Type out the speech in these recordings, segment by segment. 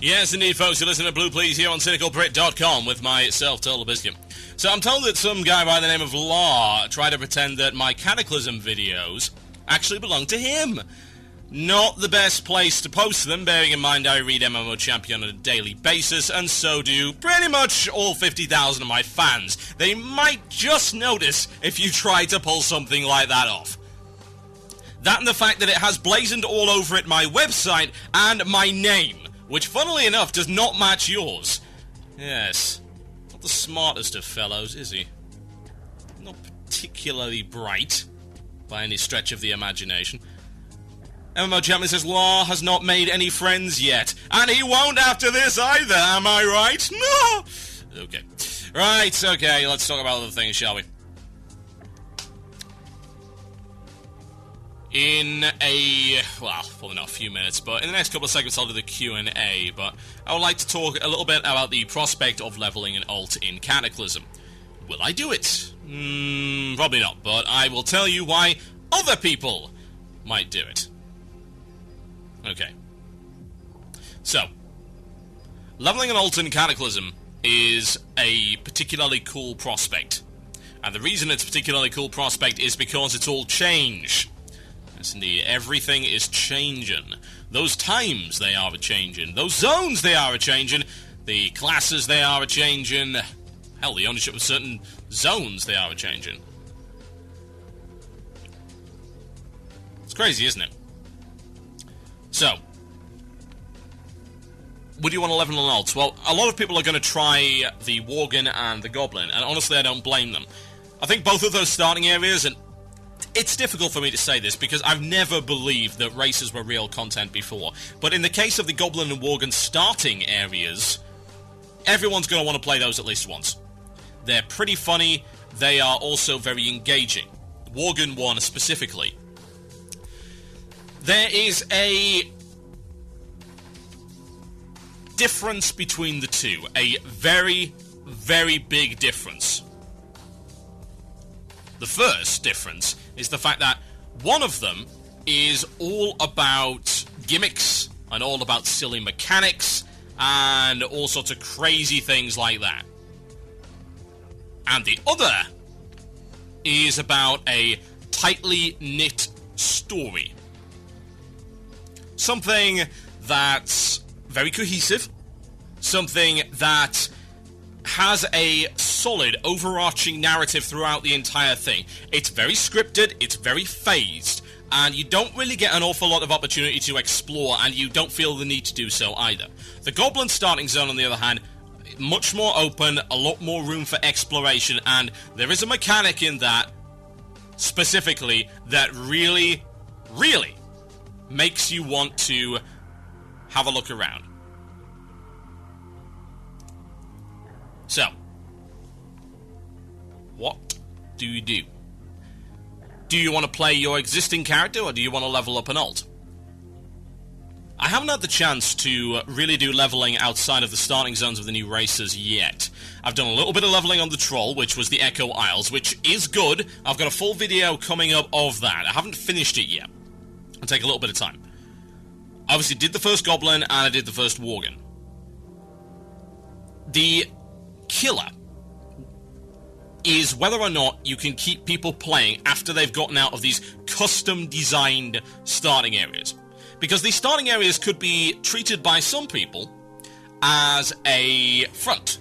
Yes, indeed, folks. You listen to Blue Please here on CynicalBrit.com with myself, Total Biscuit. So I'm told that some guy by the name of Law tried to pretend that my Cataclysm videos actually belong to him. Not the best place to post them, bearing in mind I read MMO Champion on a daily basis, and so do pretty much all 50,000 of my fans. They might just notice if you try to pull something like that off. That and the fact that it has blazoned all over it my website and my name, which, funnily enough, does not match yours. Yes, not the smartest of fellows, is he? Not particularly bright, by any stretch of the imagination. MMO Champion says Law has not made any friends yet, and he won't after this either, am I right? No! Okay. Right, okay, let's talk about other things, shall we? In probably not a few minutes, but in the next couple of segments I'll do the Q&A, but I would like to talk a little bit about the prospect of leveling an alt in Cataclysm. Will I do it? Probably not, but I will tell you why other people might do it. Okay. So, leveling an alt in Cataclysm is a particularly cool prospect. And the reason it's a particularly cool prospect is because it's all change. Yes, indeed. Everything is changing. Those times, they are a-changing. Those zones, they are a-changing. The classes, they are a-changing. Hell, the ownership of certain zones, they are a-changing. It's crazy, isn't it? So, would you want to level an alt? Well, a lot of people are going to try the Worgen and the Goblin, and honestly, I don't blame them. I think both of those starting areas, and it's difficult for me to say this because I've never believed that races were real content before. But in the case of the Goblin and Worgen starting areas, everyone's going to want to play those at least once. They're pretty funny. They are also very engaging. Worgen 1 specifically. There is a difference between the two. A very, very big difference. The first difference is the fact that one of them is all about gimmicks and all about silly mechanics and all sorts of crazy things like that. And the other is about a tightly knit story. Something that's very cohesive, something that has a solid overarching narrative throughout the entire thing. It's very scripted, it's very phased, and you don't really get an awful lot of opportunity to explore, and you don't feel the need to do so either. The Goblin starting zone, on the other hand, much more open, a lot more room for exploration, and there is a mechanic in that, specifically, that really, really makes you want to have a look around. So, what do you do? Do you want to play your existing character, or do you want to level up an alt? I haven't had the chance to really do leveling outside of the starting zones of the new races yet. I've done a little bit of leveling on the Troll, which was the Echo Isles, which is good. I've got a full video coming up of that. I haven't finished it yet. It'll take a little bit of time. I obviously did the first Goblin, and I did the first Worgen. The killer is whether or not you can keep people playing after they've gotten out of these custom-designed starting areas. Because these starting areas could be treated by some people as a front,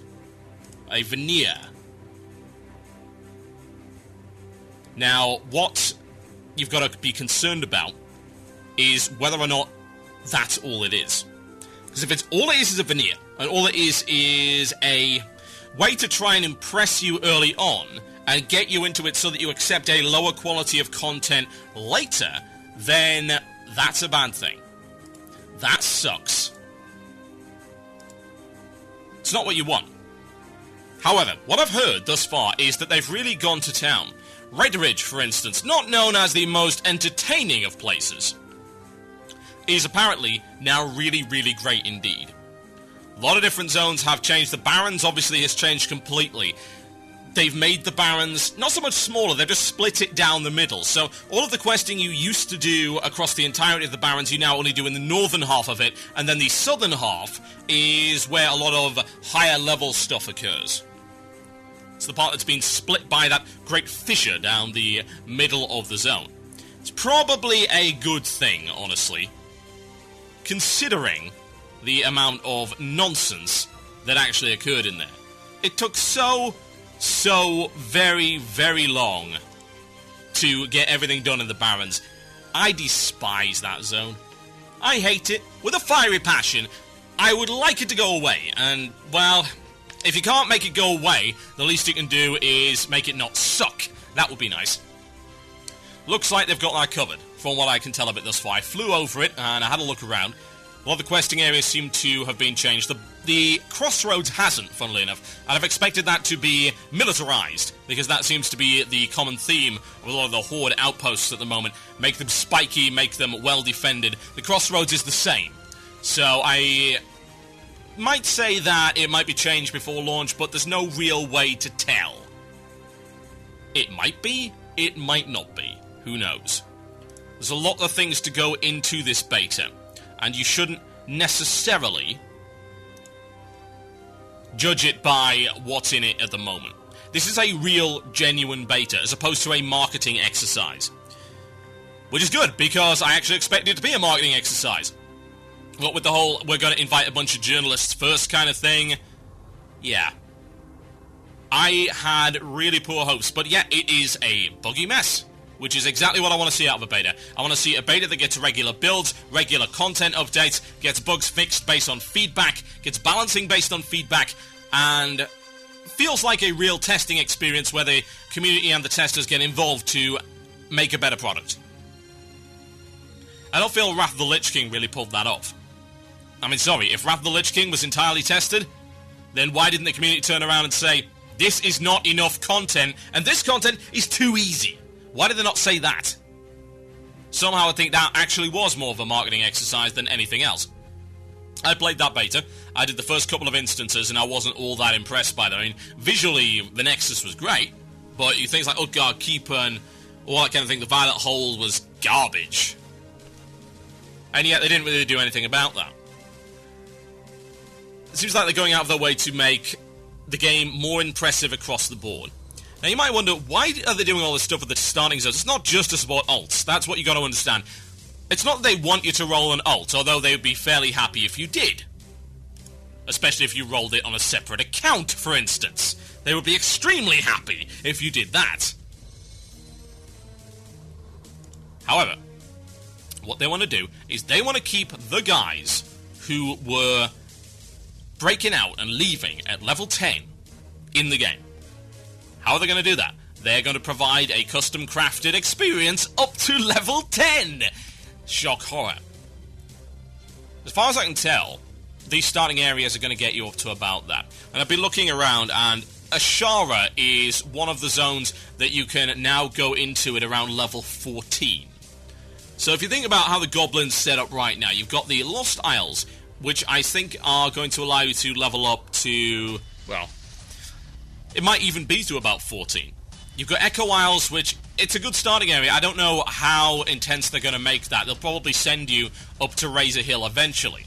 a veneer. Now, what you've got to be concerned about is whether or not that's all it is. Because if it's all it is a veneer, and all it is a way to try and impress you early on and get you into it so that you accept a lower quality of content later, then that's a bad thing. That sucks. It's not what you want. However, what I've heard thus far is that they've really gone to town. Red Ridge, for instance, not known as the most entertaining of places, is apparently now really, really great indeed. A lot of different zones have changed. The Barrens obviously has changed completely. they've made the Barrens not so much smaller, they've just split it down the middle. So all of the questing you used to do across the entirety of the Barrens, you now only do in the northern half of it, and then the southern half is where a lot of higher level stuff occurs. It's the part that's been split by that great fissure down the middle of the zone. It's probably a good thing, honestly, considering the amount of nonsense that actually occurred in there. It took so very, very long to get everything done in the Barrens. I despise that zone. I hate it with a fiery passion. I would like it to go away, and, well, if you can't make it go away, the least you can do is make it not suck. That would be nice. Looks like they've got that covered, from what I can tell of it thus far. I flew over it, and I had a look around. A lot of the questing areas seem to have been changed. The crossroads hasn't, funnily enough, and I've expected that to be militarized, because that seems to be the common theme of a lot of the Horde outposts at the moment. Make them spiky, make them well-defended. The crossroads is the same. So I might say that it might be changed before launch, but there's no real way to tell. It might be, it might not be. Who knows? There's a lot of things to go into this beta, and you shouldn't necessarily judge it by what's in it at the moment. This is a real, genuine beta, as opposed to a marketing exercise. Which is good, because I actually expected it to be a marketing exercise. What with the whole, we're going to invite a bunch of journalists first kind of thing, yeah. I had really poor hopes, but yeah, it is a buggy mess, which is exactly what I want to see out of a beta. I want to see a beta that gets regular builds, regular content updates, gets bugs fixed based on feedback, gets balancing based on feedback, and feels like a real testing experience where the community and the testers get involved to make a better product. I don't feel Wrath of the Lich King really pulled that off. I mean, sorry, if Wrath of the Lich King was entirely tested, then why didn't the community turn around and say, this is not enough content, and this content is too easy? Why did they not say that? Somehow I think that actually was more of a marketing exercise than anything else. I played that beta, I did the first couple of instances, and I wasn't all that impressed by them. I mean, visually, the Nexus was great, but things like Utgard Keeper and all that kind of thing, the Violet Hole was garbage. And yet they didn't really do anything about that. It seems like they're going out of their way to make the game more impressive across the board. Now you might wonder, why are they doing all this stuff with the starting zones? It's not just to support ults, that's what you got to understand. It's not that they want you to roll an ult, although they would be fairly happy if you did. Especially if you rolled it on a separate account, for instance. They would be extremely happy if you did that. However, what they want to do is they want to keep the guys who were breaking out and leaving at level 10 in the game. How are they going to do that? They're going to provide a custom-crafted experience up to level 10! Shock horror. As far as I can tell, these starting areas are going to get you up to about that. And I've been looking around, and Ashara is one of the zones that you can now go into at around level 14. So if you think about how the goblins set up right now, you've got the Lost Isles, which I think are going to allow you to level up to, well, it might even be to about 14. You've got Echo Isles, which, it's a good starting area. I don't know how intense they're going to make that. They'll probably send you up to Razor Hill eventually.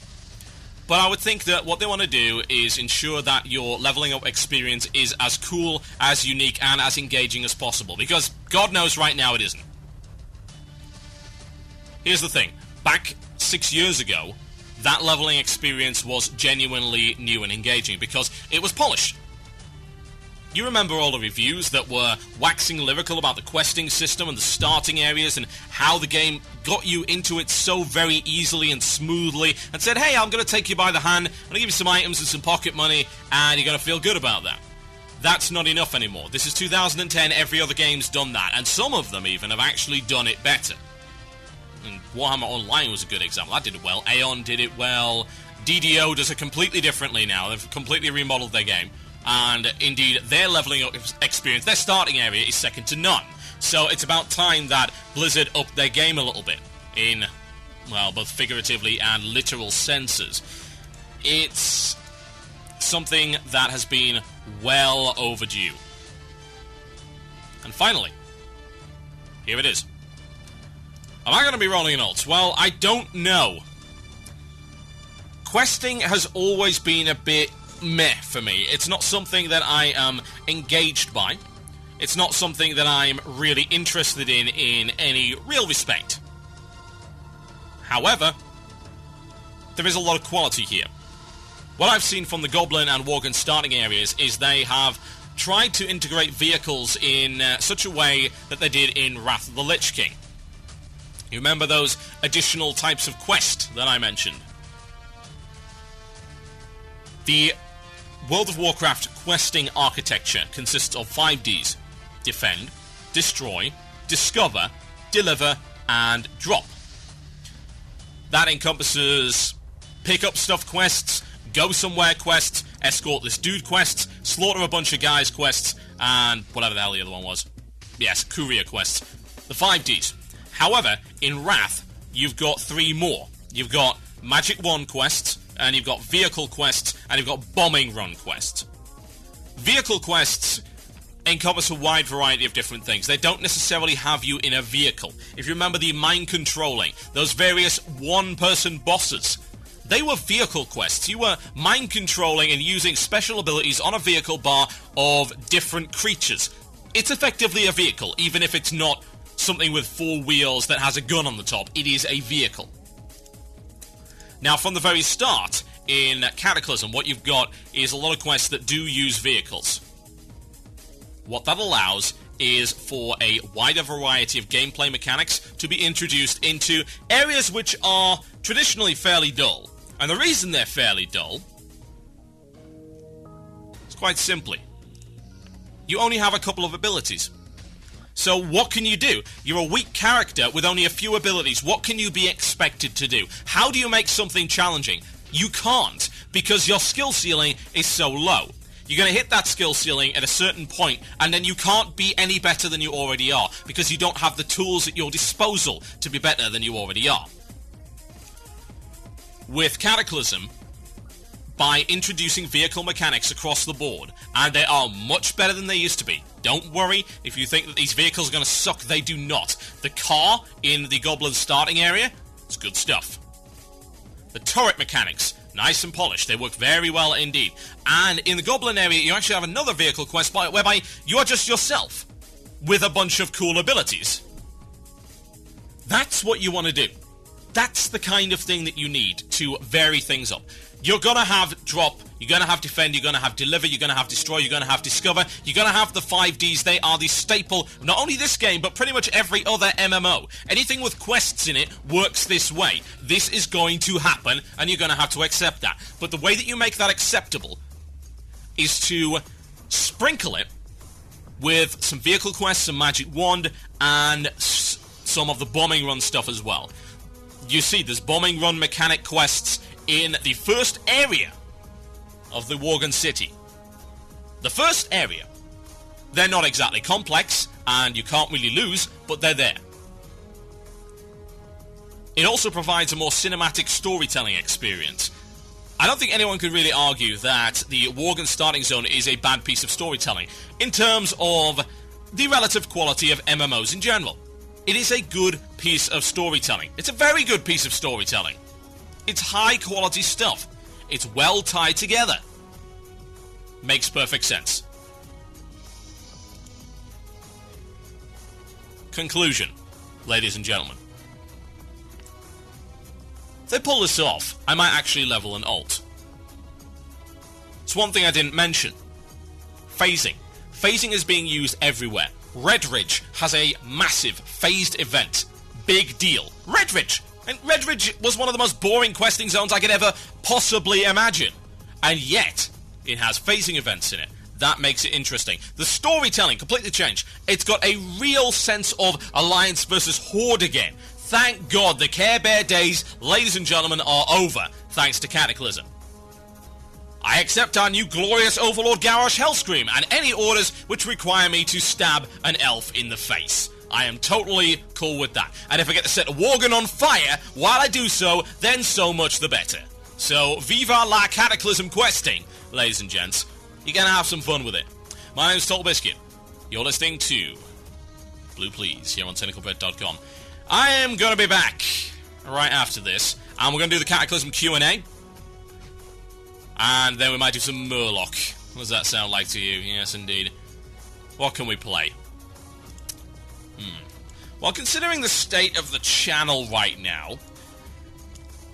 But I would think that what they want to do is ensure that your leveling up experience is as cool, as unique, and as engaging as possible. Because God knows right now it isn't. Here's the thing. Back 6 years ago, that leveling experience was genuinely new and engaging because it was polished. You remember all the reviews that were waxing lyrical about the questing system and the starting areas and how the game got you into it so very easily and smoothly and said, hey, I'm going to take you by the hand, I'm going to give you some items and some pocket money, and you're going to feel good about that. That's not enough anymore. This is 2010, every other game's done that, and some of them even have actually done it better. And Warhammer Online was a good example. That did it well. Aeon did it well. DDO does it completely differently now. They've completely remodeled their game. And indeed, their leveling up experience, their starting area is second to none. So it's about time that Blizzard upped their game a little bit in, well, both figuratively and literal senses. It's something that has been well overdue. And finally, here it is. Am I going to be rolling an alt? Well, I don't know. Questing has always been a bit meh for me. It's not something that I am engaged by. It's not something that I'm really interested in any real respect. However, there is a lot of quality here. What I've seen from the Goblin and Worgen starting areas is they have tried to integrate vehicles in such a way that they did in Wrath of the Lich King. You remember those additional types of quest that I mentioned? The World of Warcraft questing architecture consists of 5Ds. Defend, destroy, discover, deliver, and drop. That encompasses pick up stuff quests, go somewhere quests, escort this dude quests, slaughter a bunch of guys quests, and whatever the hell the other one was. Yes, courier quests. The 5Ds. However, in Wrath, you've got 3 more. You've got Magic Wand quests, and you've got Vehicle quests, and you've got Bombing Run quests. Vehicle quests encompass a wide variety of different things. They don't necessarily have you in a vehicle. If you remember the mind controlling, those various one-person bosses, they were vehicle quests. You were mind controlling and using special abilities on a vehicle bar of different creatures. It's effectively a vehicle, even if it's not something with 4 wheels that has a gun on the top. It is a vehicle. Now, from the very start, in Cataclysm, what you've got is a lot of quests that do use vehicles. What that allows is for a wider variety of gameplay mechanics to be introduced into areas which are traditionally fairly dull. And the reason they're fairly dull is quite simply, you only have a couple of abilities. So what can you do? You're a weak character with only a few abilities. What can you be expected to do? How do you make something challenging? You can't, because your skill ceiling is so low. You're going to hit that skill ceiling at a certain point, and then you can't be any better than you already are, because you don't have the tools at your disposal to be better than you already are. With Cataclysm, by introducing vehicle mechanics across the board, and they are much better than they used to be. Don't worry if you think that these vehicles are going to suck, they do not. The car in the Goblin starting area, it's good stuff. The turret mechanics, nice and polished, they work very well indeed. And in the Goblin area, you actually have another vehicle quest whereby you are just yourself, with a bunch of cool abilities. That's what you want to do. That's the kind of thing that you need to vary things up. You're going to have drop, you're going to have defend, you're going to have deliver, you're going to have destroy, you're going to have discover, you're going to have the 5Ds. They are the staple of not only this game, but pretty much every other MMO. Anything with quests in it works this way. This is going to happen, and you're going to have to accept that. But the way that you make that acceptable is to sprinkle it with some vehicle quests, some magic wand, and some of the bombing run stuff as well. You see, there's bombing run mechanic quests in the first area of the Worgen city. The first area. They're not exactly complex, and you can't really lose, but they're there. It also provides a more cinematic storytelling experience. I don't think anyone could really argue that the Worgen starting zone is a bad piece of storytelling in terms of the relative quality of MMOs in general. It is a good piece of storytelling. It's a very good piece of storytelling. It's high quality stuff. It's well tied together. Makes perfect sense. Conclusion, ladies and gentlemen. If they pull this off, I might actually level an alt. It's one thing I didn't mention. Phasing. Phasing is being used everywhere. Redridge has a massive phased event. Big deal. Redridge! And Redridge was one of the most boring questing zones I could ever possibly imagine. And yet, it has phasing events in it. That makes it interesting. The storytelling completely changed. It's got a real sense of Alliance versus Horde again. Thank God the Care Bear days, ladies and gentlemen, are over, thanks to Cataclysm. I accept our new glorious Overlord Garrosh Hellscream and any orders which require me to stab an elf in the face. I am totally cool with that. And if I get to set a Worgen on fire while I do so, then so much the better. So, Viva la Cataclysm questing, ladies and gents. You're gonna have some fun with it. My name's Total Biscuit. You're listening to Blue Please, here on CynicalBrit.com. I am going to be back right after this, and we're going to do the Cataclysm Q&A, and then we might do some Murloc. What does that sound like to you? Yes, indeed. What can we play? Well, considering the state of the channel right now,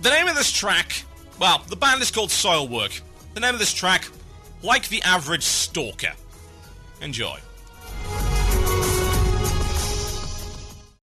the name of this track, well, the band is called Soilwork. The name of this track, Like the Average Stalker. Enjoy.